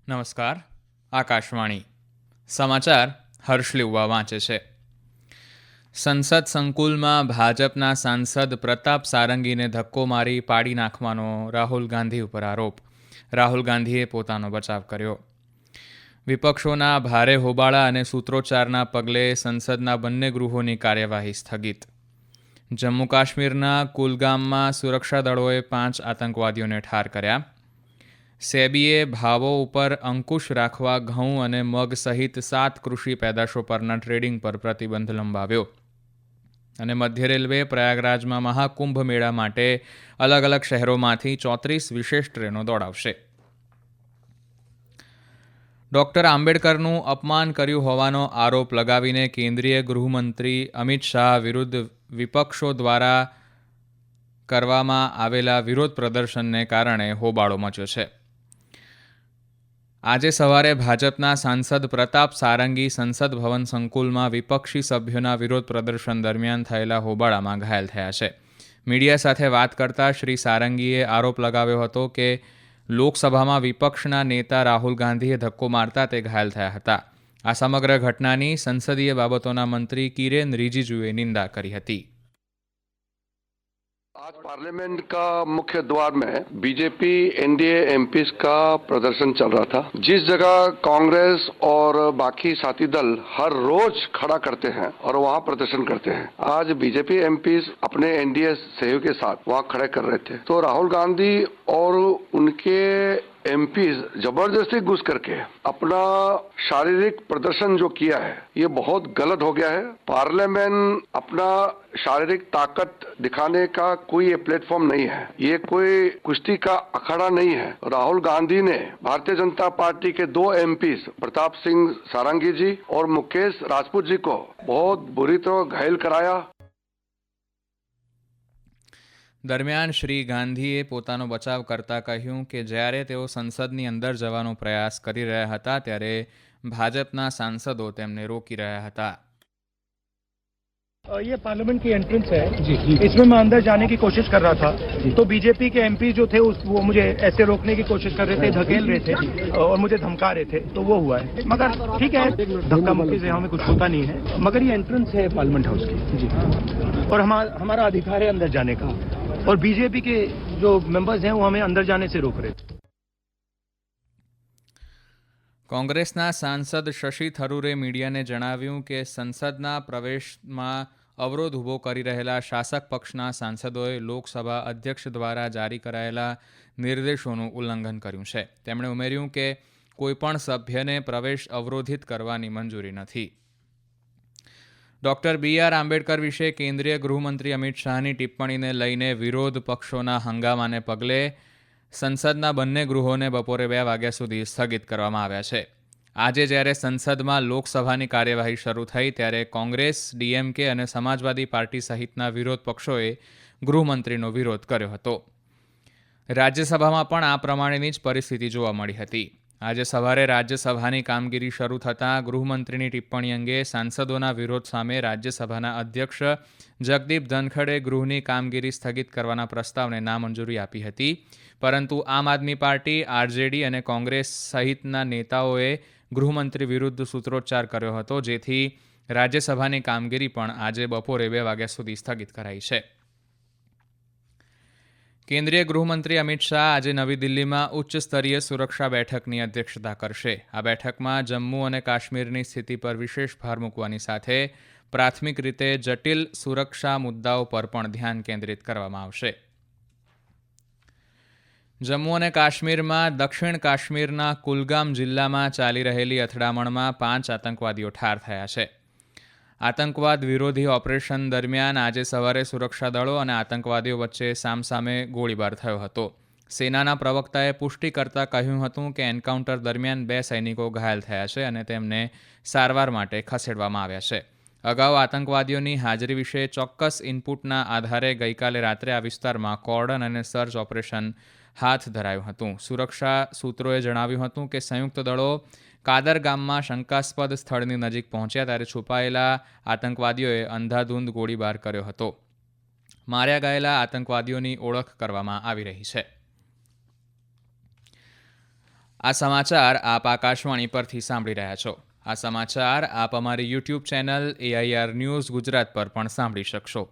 નમસ્કાર. આકાશવાણી સમાચાર હર્ષ લેઉવા વાંચે છે. સંસદ સંકુલમાં ભાજપના સાંસદ પ્રતાપ સારંગીને ધક્કો મારી પાડી નાખવાનો રાહુલ ગાંધી ઉપર આરોપ. રાહુલ ગાંધીએ પોતાનો બચાવ કર્યો. વિપક્ષોના ભારે હોબાળા અને સૂત્રોચ્ચારના પગલે સંસદના બંને ગૃહોની કાર્યવાહી સ્થગિત. જમ્મુ કાશ્મીરના કુલગામમાં સુરક્ષા દળોએ 5 આતંકવાદીઓને ઠાર કર્યા. સેબીએ ભાવો ઉપર અંકુશ રાખવા ઘઉં અને મગ સહિત 7 કૃષિ પેદાશો પરના ટ્રેડિંગ પર પ્રતિબંધ લંબાવ્યો. અને મધ્ય રેલવે પ્રયાગરાજમાં મહાકુંભ મેળા માટે અલગ અલગ શહેરોમાંથી 34 વિશેષ ટ્રેનો દોડાવશે. ડોક્ટર આંબેડકરનું અપમાન કર્યું હોવાનો આરોપ લગાવીને કેન્દ્રીય ગૃહમંત્રી અમિત શાહ વિરુદ્ધ વિપક્ષો દ્વારા કરવામાં આવેલા વિરોધ પ્રદર્શનને કારણે હોબાળો મચ્યો છે. આજે સવારે ભાજપના સાંસદ પ્રતાપ સારંગી સંસદ ભવન સંકુલમાં વિપક્ષી સભ્યોના વિરોધ પ્રદર્શન દરમિયાન થયેલા હોબાળામાં ઘાયલ થયા છે. મીડિયા સાથે વાત કરતા શ્રી સારંગીએ આરોપ લગાવ્યો હતો કે લોકસભામાં વિપક્ષના નેતા રાહુલ ગાંધીએ ધક્કો મારતા તે ઘાયલ થયા હતા. આ સમગ્ર ઘટનાની સંસદીય બાબતોના મંત્રી કિરેન રિજિજુએ નિંદા કરી હતી. आज पार्लियामेंट का मुख्य द्वार में बीजेपी एनडीए एमपीज का प्रदर्शन चल रहा था. जिस जगह कांग्रेस और बाकी साथी दल हर रोज खड़ा करते हैं और वहां प्रदर्शन करते हैं, आज बीजेपी एमपीज अपने एनडीए सहयोग के साथ वहां खड़े कर रहे थे. तो राहुल गांधी और उनके एमपीज जबरदस्ती घुस करके अपना शारीरिक प्रदर्शन जो किया है ये बहुत गलत हो गया है. पार्लियामेंट अपना शारीरिक ताकत दिखाने का कोई ये प्लेटफॉर्म नहीं है. ये कोई कुश्ती का अखाड़ा नहीं है. राहुल गांधी ने भारतीय जनता पार्टी के 2 एमपीज प्रताप सिंह सारंगी जी और मुकेश राजपूत जी को बहुत बुरी तरह घायल कराया. દરમિયાન શ્રી ગાંધીએ પોતાનો બચાવ કરતા કહ્યું કે જ્યારે તેઓ સંસદની અંદર જવાનો પ્રયાસ કરી રહ્યા હતા ત્યારે ભાજપના સાંસદો તેમને રોકી રહ્યા હતા. ये पार्लियामेंट की एंट्रेंस है इसमें मैं अंदर जाने की कोशिश कर रहा था तो बीजेपी के एमपी जो थे वो मुझे ऐसे रोकने की कोशिश कर रहे थे, धकेल रहे थे और मुझे धमका रहे थे. तो वो हुआ है. मगर ठीक है, धक्का मुक्की से हमें कुछ होता नहीं है. मगर ये एंट्रेंस है पार्लियामेंट हाउस की और हमारा अधिकार है अंदर जाने का. और बीजेपी के जो मेंबर्स हैं वो हमें अंदर जाने से रोक रहे थे. કોંગ્રેસના સાંસદ શશી થરૂરે મીડિયાને જણાવ્યું કે સંસદના પ્રવેશમાં અવરોધ ઊભો કરી રહેલા શાસક પક્ષના સાંસદોએ લોકસભા અધ્યક્ષ દ્વારા જારી કરાયેલા નિર્દેશોનું ઉલ્લંઘન કર્યું છે. તેમણે ઉમેર્યું કે કોઈપણ સભ્યને પ્રવેશ અવરોધિત કરવાની મંજૂરી નથી. ડોક્ટર બી આર આંબેડકર વિશે કેન્દ્રીય ગૃહમંત્રી અમિત શાહની ટિપ્પણીને લઈને વિરોધ પક્ષોના હંગામાને પગલે સંસદના બંને ગૃહોને બપોરે 2 વાગ્યા સુધી સ્થગિત કરવામાં આવ્યા છે. આજે જ્યારે સંસદમાં લોકસભાની કાર્યવાહી શરૂ થઈ ત્યારે કોંગ્રેસ, ડીએમકે અને સમાજવાદી પાર્ટી સહિતના વિરોધ પક્ષોએ ગૃહમંત્રીનો વિરોધ કર્યો હતો. રાજ્યસભામાં પણ આ પ્રમાણેની જ પરિસ્થિતિ જોવા મળી હતી. આજે સવારે રાજ્યસભાની કામગીરી શરૂ થતાં ગૃહમંત્રીની ટિપ્પણી અંગે સાંસદોના વિરોધ સામે રાજ્યસભાના અધ્યક્ષ જગદીપ ધનખડે ગૃહની કામગીરી સ્થગિત કરવાના પ્રસ્તાવને નામંજૂરી આપી હતી. પરંતુ આમ આદમી પાર્ટી, આરજેડી અને કોંગ્રેસ સહિતના નેતાઓએ ગૃહમંત્રી વિરુદ્ધ સૂત્રોચ્ચાર કર્યો હતો, જેથી રાજ્યસભાની કામગીરી પણ આજે બપોરે 2 વાગ્યા સુધી સ્થગિત કરાઈ છે. કેન્દ્રીય ગૃહમંત્રી અમિત શાહ આજે નવી દિલ્હીમાં ઉચ્ચ સ્તરીય સુરક્ષા બેઠકની અધ્યક્ષતા કરશે. આ બેઠકમાં જમ્મુ અને કાશ્મીરની સ્થિતિ પર વિશેષ ભાર મૂકવાની સાથે પ્રાથમિક રીતે જટિલ સુરક્ષા મુદ્દાઓ પર પણ ધ્યાન કેન્દ્રિત કરવામાં આવશે. જમ્મુ અને કાશ્મીરમાં દક્ષિણ કાશ્મીરના કુલગામ જિલ્લામાં ચાલી રહેલી અથડામણમાં 5 આતંકવાદીઓ ઠાર થયા છે. આતંકવાદ વિરોધી ઓપરેશન દરમિયાન આજે સવારે સુરક્ષા દળો અને આતંકવાદીઓ વચ્ચે સામસામે ગોળીબાર થયો હતો. સેનાના પ્રવક્તાએ પુષ્ટિ કરતા કહ્યું હતું કે એન્કાઉન્ટર દરમિયાન 2 સૈનિકો ઘાયલ થયા છે અને તેમને સારવાર માટે ખસેડવામાં આવ્યા છે. અગાઉ આતંકવાદીઓની હાજરી વિશે ચોક્કસ ઇનપુટના આધારે ગઈકાલે રાત્રે આ વિસ્તારમાં કોર્ડન અને સર્ચ ઓપરેશન હાથ ધરાયું હતું. સુરક્ષા સૂત્રોએ જણાવ્યું હતું કે સંયુક્ત દળો કાદર ગામમાં શંકાસ્પદ સ્થળની નજીક પહોંચ્યા ત્યારે છુપાયેલા આતંકવાદીઓએ અંધાધૂંધ ગોળીબાર કર્યો હતો. માર્યા ગયેલા આતંકવાદીઓની ઓળખ કરવામાં આવી રહી છે. આ સમાચાર આપ આકાશવાણી પરથી સાંભળી રહ્યા છો. આ સમાચાર આપ અમારી YouTube channel AIR news Gujarat પર પણ સાંભળી શકશો.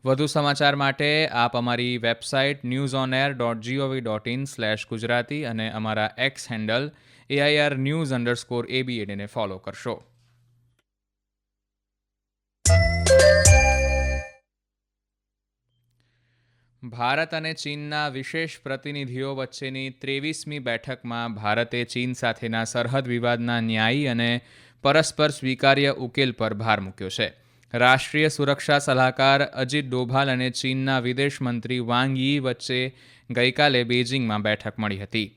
વધુ સમાચાર માટે આપ અમારી વેબસાઇટ newsonair.gov.in/gujarati અને અમારા એક્સ હેન્ડલ AIR_news_ABN ને ફોલો કરશો. ભારત અને ચીનના વિશેષ પ્રતિનિધિઓ વચ્ચેની 23મી બેઠકમાં ભારતે ચીન સાથેના સરહદ વિવાદના ન્યાયી અને પરસ્પર સ્વીકાર્ય ઉકેલ પર ભાર મૂક્યો છે. રાષ્ટ્રીય સુરક્ષા સલાહકાર અજીત ડોભાલ અને ચીનના વિદેશ મંત્રી વાંગ યી વચ્ચે ગઈકાલે બેઇજિંગમાં બેઠક મળી હતી.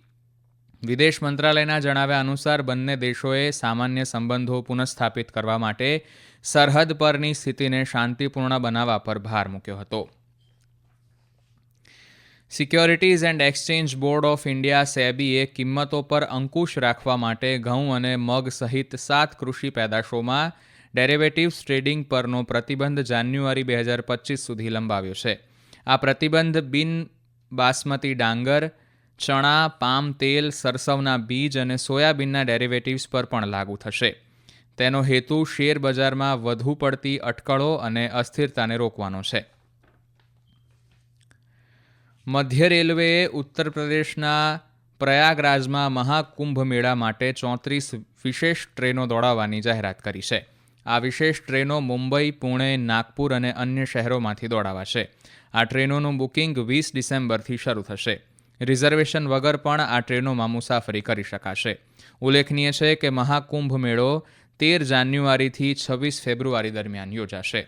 વિદેશ મંત્રાલયના જણાવ્યા અનુસાર બંને દેશોએ સામાન્ય સંબંધો પુનઃસ્થાપિત કરવા માટે સરહદ પરની સ્થિતિને શાંતિપૂર્ણ બનાવવા પર ભાર મૂક્યો હતો. Securities and exchange board of India સેબીએ કિંમતો પર અંકુશ રાખવા માટે ઘઉં અને મગ સહિત 7 કૃષિ પેદાશોમાં ડેરિવેટિવ્સ ટ્રેડિંગ પરનો પ્રતિબંધ જાન્યુઆરી 2025 સુધી લંબાવ્યો છે. આ પ્રતિબંધ બિન બાસમતી ડાંગર, ચણા, પામ તેલ, સરસવના બીજ અને સોયાબીનના ડેરિવેટિવ્સ પર પણ લાગુ થશે. તેનો હેતુ શેર બજારમાં વધુ પડતી અટકળો અને અસ્થિરતાને રોકવાનો છે. મધ્ય રેલવેએ ઉત્તર પ્રદેશના પ્રયાગરાજમાં મહાકુંભ મેળા માટે 34 વિશેષ ટ્રેનો દોડાવવાની જાહેરાત કરી છે. આ વિશેષ ટ્રેનો મુંબઈ, પુણે, નાગપુર અને અન્ય શહેરોમાંથી દોડાવાશે. આ ટ્રેનોનું બુકિંગ 20 ડિસેમ્બરથી શરૂ થશે. રિઝર્વેશન વગર પણ આ ટ્રેનોમાં મુસાફરી કરી શકાશે. ઉલ્લેખનીય છે કે મહાકુંભ મેળો 13 જાન્યુઆરીથી 26 ફેબ્રુઆરી દરમિયાન યોજાશે.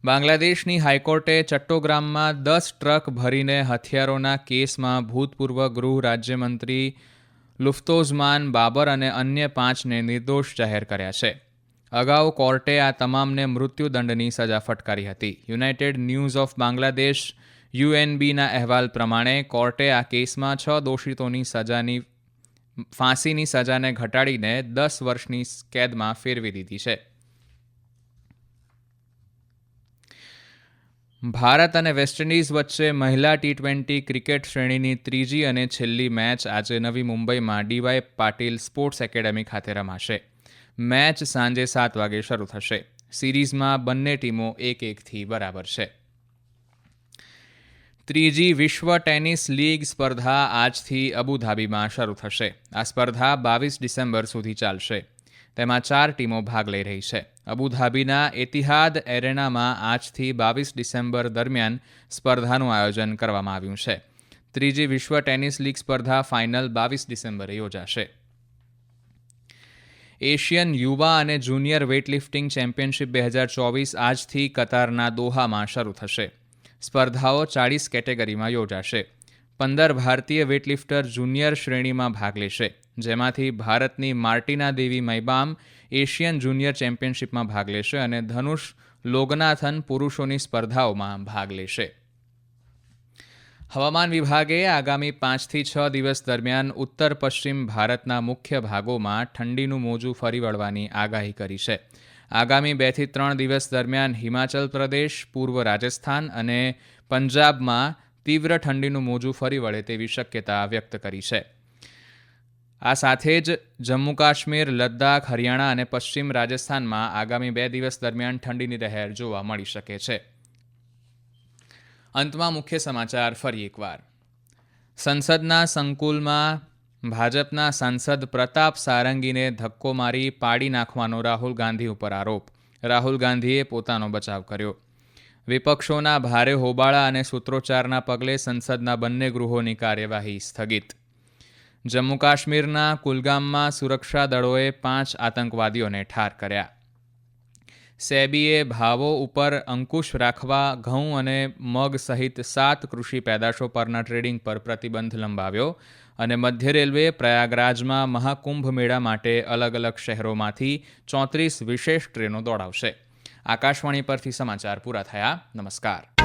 બાંગ્લાદેશની હાઈકોર્ટે ચટ્ટોગ્રામમાં 10 ટ્રક ભરીને હથિયારોના કેસમાં ભૂતપૂર્વ ગૃહ રાજ્યમંત્રી લુફ્તોઝમાન બાબર અને અન્ય 5ને નિર્દોષ જાહેર કર્યા છે. અગાઉ કોર્ટે આ તમામને મૃત્યુદંડની સજા ફટકારી હતી. યુનાઇટેડ ન્યૂઝ ઓફ બાંગ્લાદેશ UNBના અહેવાલ પ્રમાણે કોર્ટે આ કેસમાં 6 દોષિતોની ફાંસીની સજાને ઘટાડીને 10 વર્ષની કેદમાં ફેરવી દીધી છે. ભારત અને વેસ્ટ ઇન્ડિઝ વચ્ચે મહિલા T20 ક્રિકેટ શ્રેણીની ત્રીજી અને છેલ્લી મેચ આજે નવી મુંબઈમાં DY પાટીલ સ્પોર્ટ્સ એકેડેમી ખાતે રમાશે. મેચ સાંજે 7 વાગે શરૂ થશે. સિરીઝમાં બંને ટીમો 1-1થી બરાબર છે. ત્રીજી વિશ્વ ટેનિસ લીગ સ્પર્ધા આજથી અબુધાબીમાં શરૂ થશે. આ સ્પર્ધા 22 ડિસેમ્બર સુધી ચાલશે. તેમાં 4 ટીમો ભાગ લઈ રહી છે. અબુધાબીના એતિહાદ એરેનામાં આજથી 22 ડિસેમ્બર દરમિયાન સ્પર્ધાનું આયોજન કરવામાં આવ્યું છે. ત્રીજી વિશ્વ ટેનિસ લીગ સ્પર્ધા ફાઇનલ 22 ડિસેમ્બરે યોજાશે. એશિયન યુવા અને જુનિયર વેઇટલિફ્ટિંગ ચેમ્પિયનશિપ 2024 આજથી કતારના દોહામાં શરૂ થશે. સ્પર્ધાઓ 40 કેટેગરીમાં યોજાશે. 15 ભારતીય વેઇટલિફ્ટર જુનિયર શ્રેણીમાં ભાગ લેશે, જેમાંથી ભારતની માર્ટિના દેવી મૈબામ એશિયન જુનિયર ચેમ્પિયનશિપમાં ભાગ લેશે અને ધનુષ લોગનાથન પુરુષોની સ્પર્ધાઓમાં ભાગ લેશે. હવામાન વિભાગે આગામી 5થી 6 દિવસ દરમિયાન ઉત્તર પશ્ચિમ ભારતના મુખ્ય ભાગોમાં ઠંડીનું મોજું ફરી વળવાની આગાહી કરી છે. આગામી 2થી 3 દિવસ દરમિયાન હિમાચલ પ્રદેશ, પૂર્વ રાજસ્થાન અને પંજાબમાં તીવ્ર ઠંડીનું મોજું ફરી વળે તેવી શક્યતા વ્યક્ત કરી છે. આ સાથે જ જમ્મુ કાશ્મીર, લદ્દાખ, હરિયાણા અને પશ્ચિમ રાજસ્થાનમાં આગામી 2 દિવસ દરમિયાન ઠંડીની લહેર જોવા મળી શકે છે. અંતમાં મુખ્ય સમાચાર ફરી એકવાર. સંસદના સંકુલમાં ભાજપના સાંસદ પ્રતાપ સારંગીને ધક્કો મારી પાડી નાખવાનો રાહુલ ગાંધી ઉપર આરોપ. રાહુલ ગાંધીએ પોતાનો બચાવ કર્યો. વિપક્ષોના ભારે હોબાળા અને સૂત્રોચ્ચારના પગલે સંસદના બંને ગૃહોની કાર્યવાહી સ્થગિત. જમ્મુ કાશ્મીરના કુલગામમાં સુરક્ષા દળોએ 5 આતંકવાદીઓને ઠાર કર્યા. સેબીએ ભાવો ઉપર અંકુશ રાખવા ઘઉં અને મગ સહિત 7 કૃષિ પેદાશો પરના ટ્રેડિંગ પર પ્રતિબંધ લંબાવ્યો અને મધ્ય રેલવે પ્રયાગરાજમાં મહાકુંભ મેળા માટે અલગ અલગ શહેરોમાંથી 34 વિશેષ ટ્રેનો દોડાવશે. આકાશવાણી પરથી સમાચાર પૂરા થયા. નમસ્કાર.